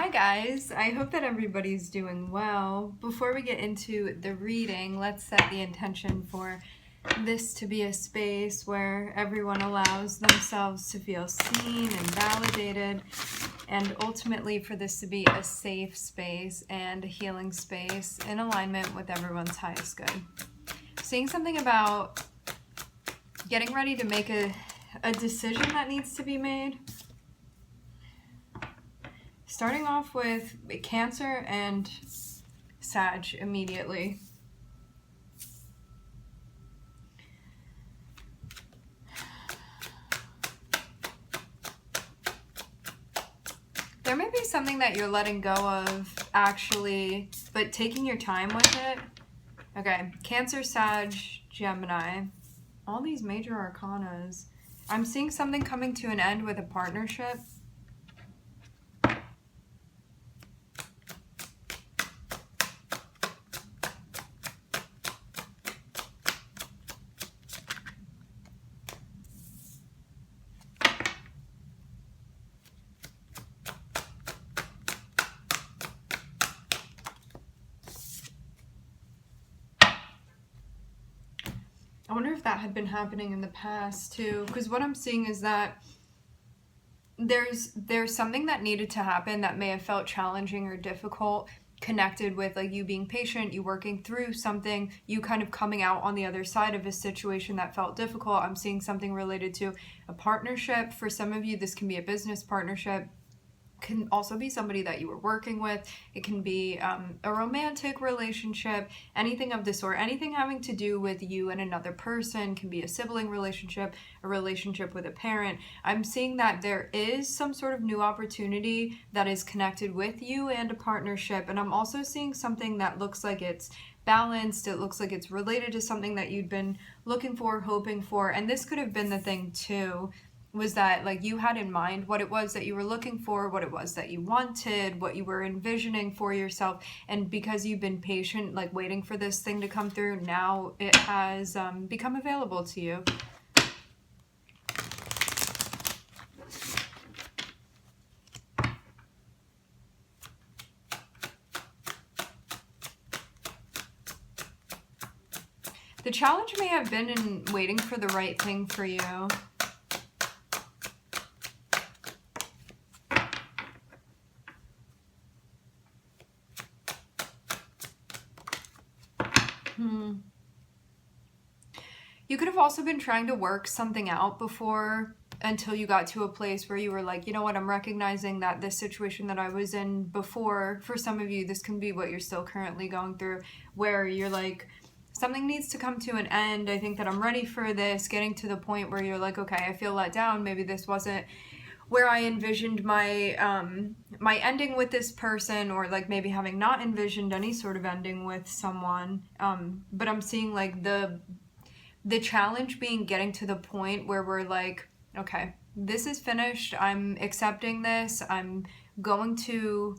Hi guys, I hope that everybody's doing well. Before we get into the reading, let's set the intention for this to be a space where everyone allows themselves to feel seen and validated, and ultimately for this to be a safe space and a healing space in alignment with everyone's highest good. Seeing something about getting ready to make a decision that needs to be made. Starting off with Cancer and Sag immediately. There may be something that you're letting go of, actually, but taking your time with it. Okay, Cancer, Sag, Gemini. All these major arcanas. I'm seeing something coming to an end with a partnership. I wonder if that had been happening in the past too, because what I'm seeing is that there's something that needed to happen that may have felt challenging or difficult, connected with like you being patient, you working through something, you kind of coming out on the other side of a situation that felt difficult. I'm seeing something related to a partnership. For some of you, this can be a business partnership. Can also be somebody that you were working with. It can be a romantic relationship, anything of the sort, anything having to do with you and another person. Can be a sibling relationship, a relationship with a parent. I'm seeing that there is some sort of new opportunity that is connected with you and a partnership, and I'm also seeing something that looks like it's balanced. It looks like it's related to something that you'd been looking for, hoping for, and this could have been the thing too, was that like you had in mind what it was that you were looking for, what it was that you wanted, what you were envisioning for yourself, and because you've been patient, like waiting for this thing to come through, now it has become available to you. The challenge may have been in waiting for the right thing for you. You could have also been trying to work something out before, until you got to a place where you were like, you know what, I'm recognizing that this situation that I was in before, for some of you, this can be what you're still currently going through, where you're like, something needs to come to an end. I think that I'm ready for this, getting to the point where you're like, okay, I feel let down. Maybe this wasn't where I envisioned my my ending with this person, or like maybe having not envisioned any sort of ending with someone. But I'm seeing like the challenge being getting to the point where we're like, okay, this is finished. I'm accepting this. I'm going to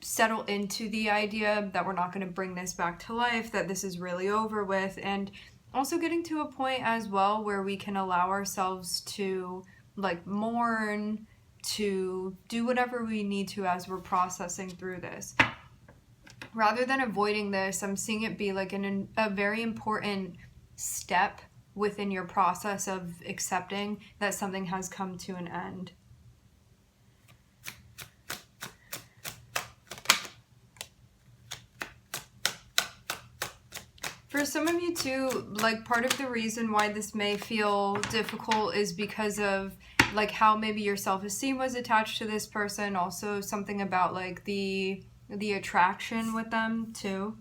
settle into the idea that we're not going to bring this back to life, that this is really over with. And also getting to a point as well where we can allow ourselves to like mourn, to do whatever we need to as we're processing through this. Rather than avoiding this, I'm seeing it be like a very important step within your process of accepting that something has come to an end. For some of you too, like part of the reason why this may feel difficult is because of like how maybe your self-esteem was attached to this person. Also something about like the attraction with them too.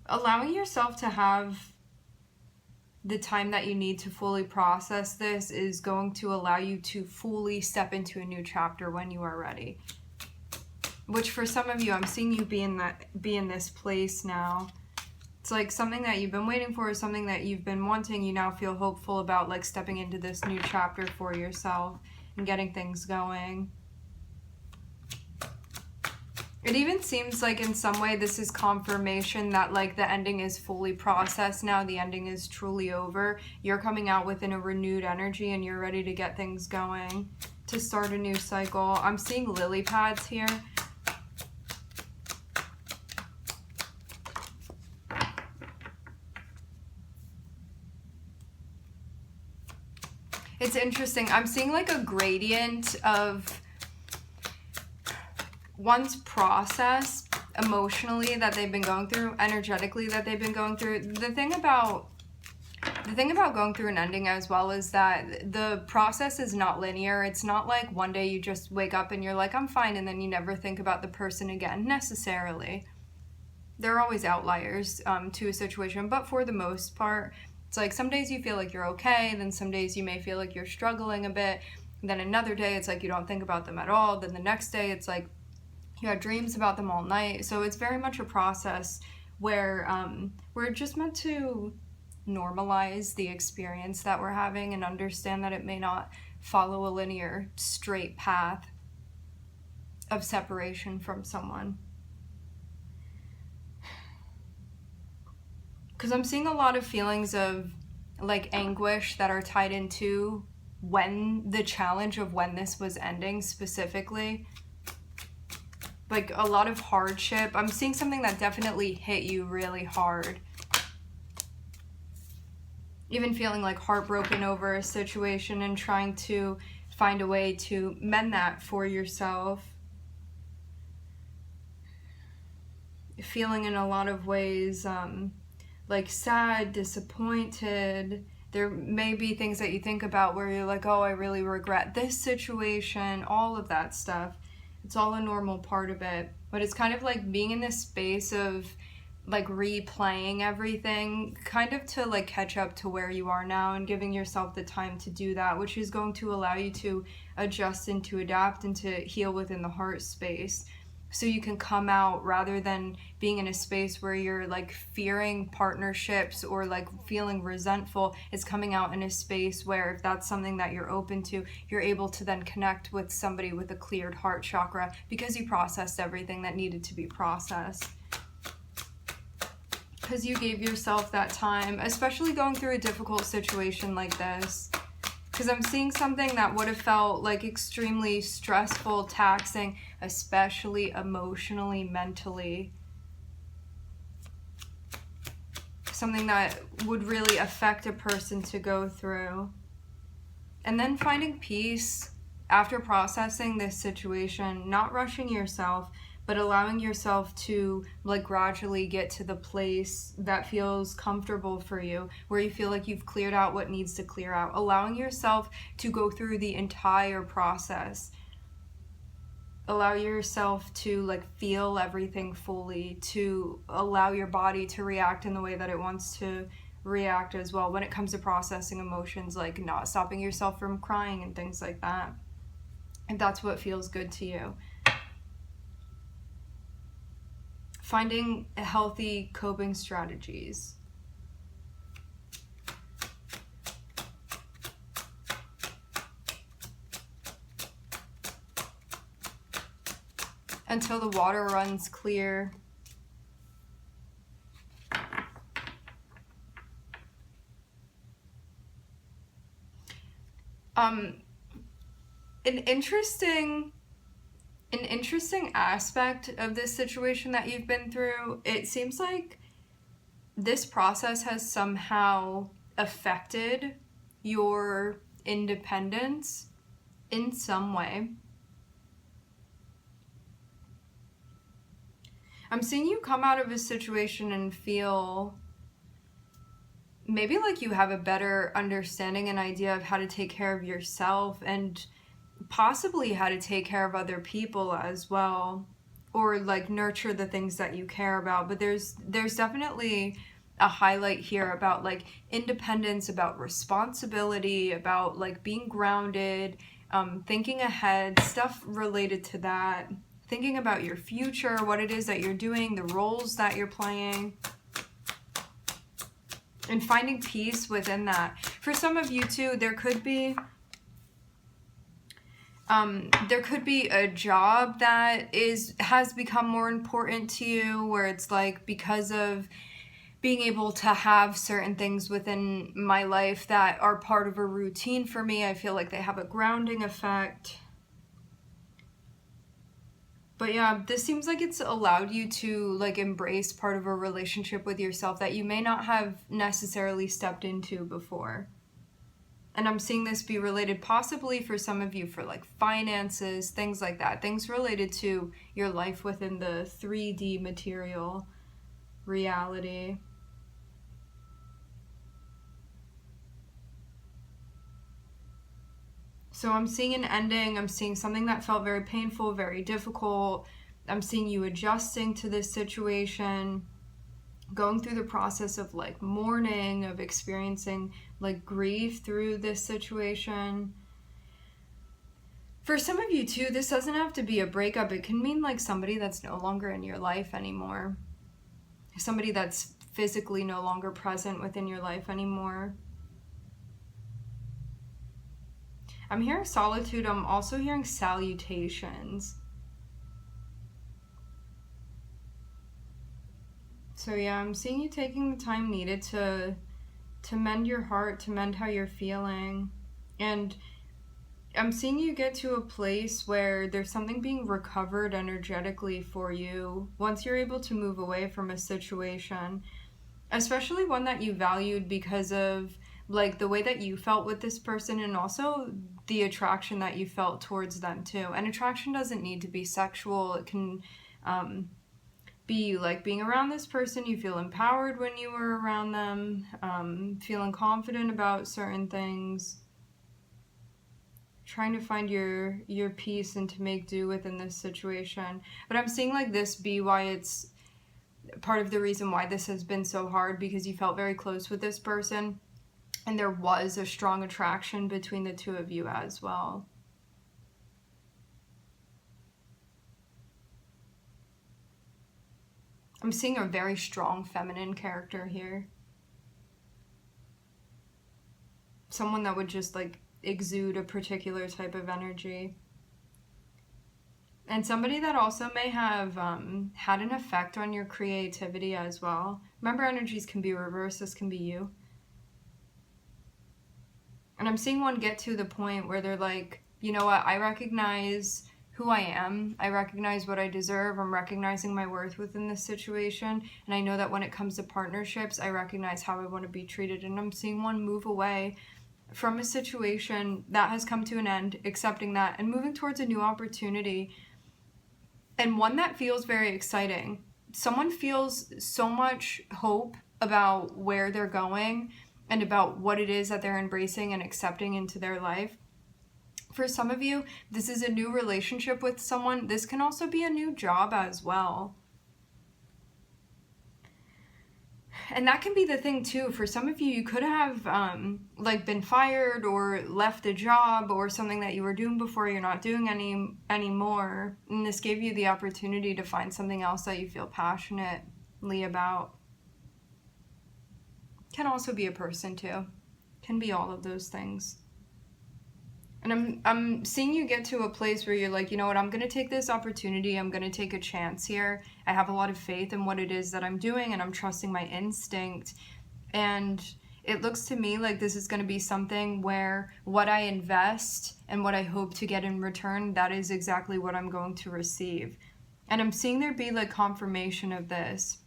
Allowing yourself to have the time that you need to fully process this is going to allow you to fully step into a new chapter when you are ready. Which for some of you, I'm seeing you be in this place now. It's like something that you've been waiting for, something that you've been wanting. You now feel hopeful about like stepping into this new chapter for yourself and getting things going. It even seems like in some way this is confirmation that like the ending is fully processed now. The ending is truly over. You're coming out within a renewed energy and you're ready to get things going, to start a new cycle. I'm seeing lily pads here. It's interesting. I'm seeing like a gradient of one's process emotionally that they've been going through, energetically that they've been going through. The thing about going through an ending as well is that the process is not linear. It's not like one day you just wake up and you're like, I'm fine, and then you never think about the person again, necessarily. There are always outliers to a situation, but for the most part, it's like some days you feel like you're okay, then some days you may feel like you're struggling a bit, then another day it's like you don't think about them at all, then the next day it's like you had dreams about them all night. So it's very much a process where we're just meant to normalize the experience that we're having and understand that it may not follow a linear, straight path of separation from someone. Because I'm seeing a lot of feelings of like anguish that are tied into when the challenge of when this was ending specifically. Like a lot of hardship. I'm seeing something that definitely hit you really hard. Even feeling like heartbroken over a situation and trying to find a way to mend that for yourself. Feeling in a lot of ways like sad, disappointed. There may be things that you think about where you're like, oh, I really regret this situation, all of that stuff. It's all a normal part of it. But it's kind of like being in this space of like replaying everything, kind of to like catch up to where you are now and giving yourself the time to do that, which is going to allow you to adjust and to adapt and to heal within the heart space. So you can come out rather than being in a space where you're like fearing partnerships or like feeling resentful. It's coming out in a space where if that's something that you're open to, you're able to then connect with somebody with a cleared heart chakra because you processed everything that needed to be processed. Because you gave yourself that time, especially going through a difficult situation like this. Because I'm seeing something that would have felt like extremely stressful, taxing, especially emotionally, mentally. Something that would really affect a person to go through. And then finding peace after processing this situation, not rushing yourself, but allowing yourself to like gradually get to the place that feels comfortable for you, where you feel like you've cleared out what needs to clear out, allowing yourself to go through the entire process. Allow yourself to like feel everything fully, to allow your body to react in the way that it wants to react as well when it comes to processing emotions, like not stopping yourself from crying and things like that. If that's what feels good to you. Finding healthy coping strategies. Until the water runs clear. An interesting aspect of this situation that you've been through, it seems like this process has somehow affected your independence in some way. I'm seeing you come out of a situation and feel maybe like you have a better understanding and idea of how to take care of yourself and possibly how to take care of other people as well, or like nurture the things that you care about. But there's definitely a highlight here about like independence, about responsibility, about like being grounded, thinking ahead, stuff related to that, thinking about your future, what it is that you're doing, the roles that you're playing, and finding peace within that. For some of you too, there could be There could be a job that has become more important to you, where it's like, because of being able to have certain things within my life that are part of a routine for me, I feel like they have a grounding effect. But yeah, this seems like it's allowed you to like embrace part of a relationship with yourself that you may not have necessarily stepped into before. And I'm seeing this be related possibly for some of you for like finances, things like that. Things related to your life within the 3D material reality. So I'm seeing an ending. I'm seeing something that felt very painful, very difficult. I'm seeing you adjusting to this situation, going through the process of like mourning, of experiencing like grief through this situation. For some of you too, this doesn't have to be a breakup. It can mean like somebody that's no longer in your life anymore. Somebody that's physically no longer present within your life anymore. I'm hearing solitude. I'm also hearing salutations. So yeah, I'm seeing you taking the time needed to mend your heart, to mend how you're feeling. And I'm seeing you get to a place where there's something being recovered energetically for you once you're able to move away from a situation, especially one that you valued because of like the way that you felt with this person, and also the attraction that you felt towards them too. And attraction doesn't need to be sexual. It can be like being around this person. You feel empowered when you were around them, feeling confident about certain things, trying to find your peace and to make do within this situation. But I'm seeing like this be why it's part of the reason why this has been so hard, because you felt very close with this person and there was a strong attraction between the two of you as well. I'm seeing a very strong feminine character here. Someone that would just like exude a particular type of energy. And somebody that also may have had an effect on your creativity as well. Remember, energies can be reversed. This can be you. And I'm seeing one get to the point where they're like, you know what, I recognize who I am. I recognize what I deserve. I'm recognizing my worth within this situation. And I know that when it comes to partnerships, I recognize how I want to be treated. And I'm seeing one move away from a situation that has come to an end, accepting that, and moving towards a new opportunity. And one that feels very exciting. Someone feels so much hope about where they're going and about what it is that they're embracing and accepting into their life. For some of you, this is a new relationship with someone. This can also be a new job as well. And that can be the thing too. For some of you, you could have like been fired or left a job or something that you were doing before you're not doing anymore. And this gave you the opportunity to find something else that you feel passionately about. Can also be a person too. Can be all of those things. And I'm seeing you get to a place where you're like, you know what, I'm going to take this opportunity. I'm going to take a chance here. I have a lot of faith in what it is that I'm doing, and I'm trusting my instinct. And it looks to me like this is going to be something where what I invest and what I hope to get in return, that is exactly what I'm going to receive. And I'm seeing there be like confirmation of this.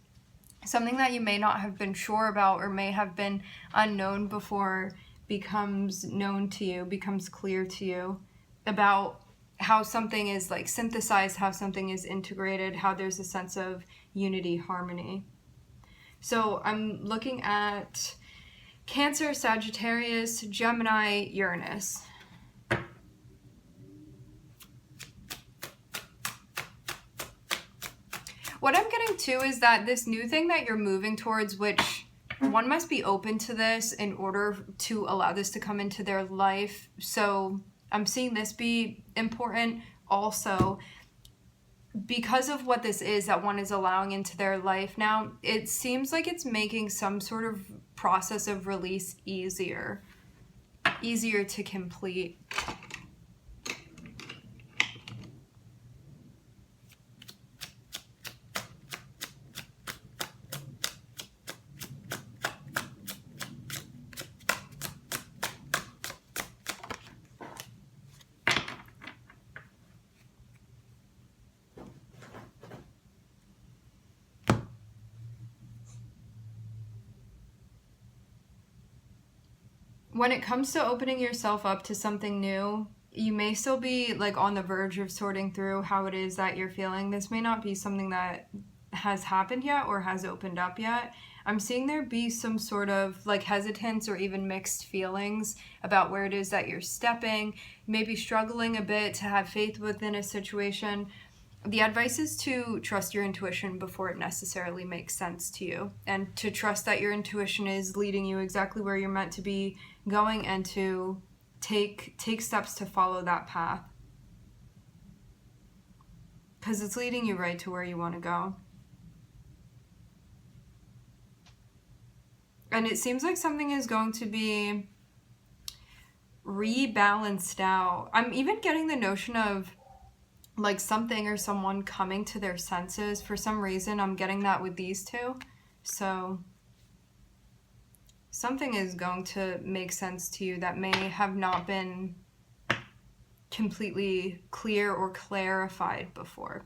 Something that you may not have been sure about or may have been unknown before becomes known to you, becomes clear to you about how something is like synthesized, how something is integrated, how there's a sense of unity, harmony. So I'm looking at Cancer, Sagittarius, Gemini, Uranus. What I'm getting to is that this new thing that you're moving towards, which one must be open to this in order to allow this to come into their life. So I'm seeing this be important also because of what this is that one is allowing into their life. Now, it seems like it's making some sort of process of release easier to complete. when it comes to opening yourself up to something new, you may still be like on the verge of sorting through how it is that you're feeling. This may not be something that has happened yet or has opened up yet. I'm seeing there be some sort of like hesitance or even mixed feelings about where it is that you're stepping, maybe struggling a bit to have faith within a situation. The advice is to trust your intuition before it necessarily makes sense to you, and to trust that your intuition is leading you exactly where you're meant to be going, and to take steps to follow that path, because it's leading you right to where you want to go. And it seems like something is going to be rebalanced out. I'm even getting the notion of like something or someone coming to their senses. For some reason, I'm getting that with these two. So something is going to make sense to you that may have not been completely clear or clarified before.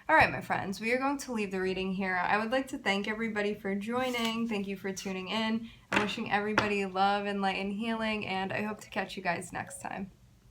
All right, my friends, we are going to leave the reading here. I would like to thank everybody for joining. Thank you for tuning in. I'm wishing everybody love and light and healing, and I hope to catch you guys next time.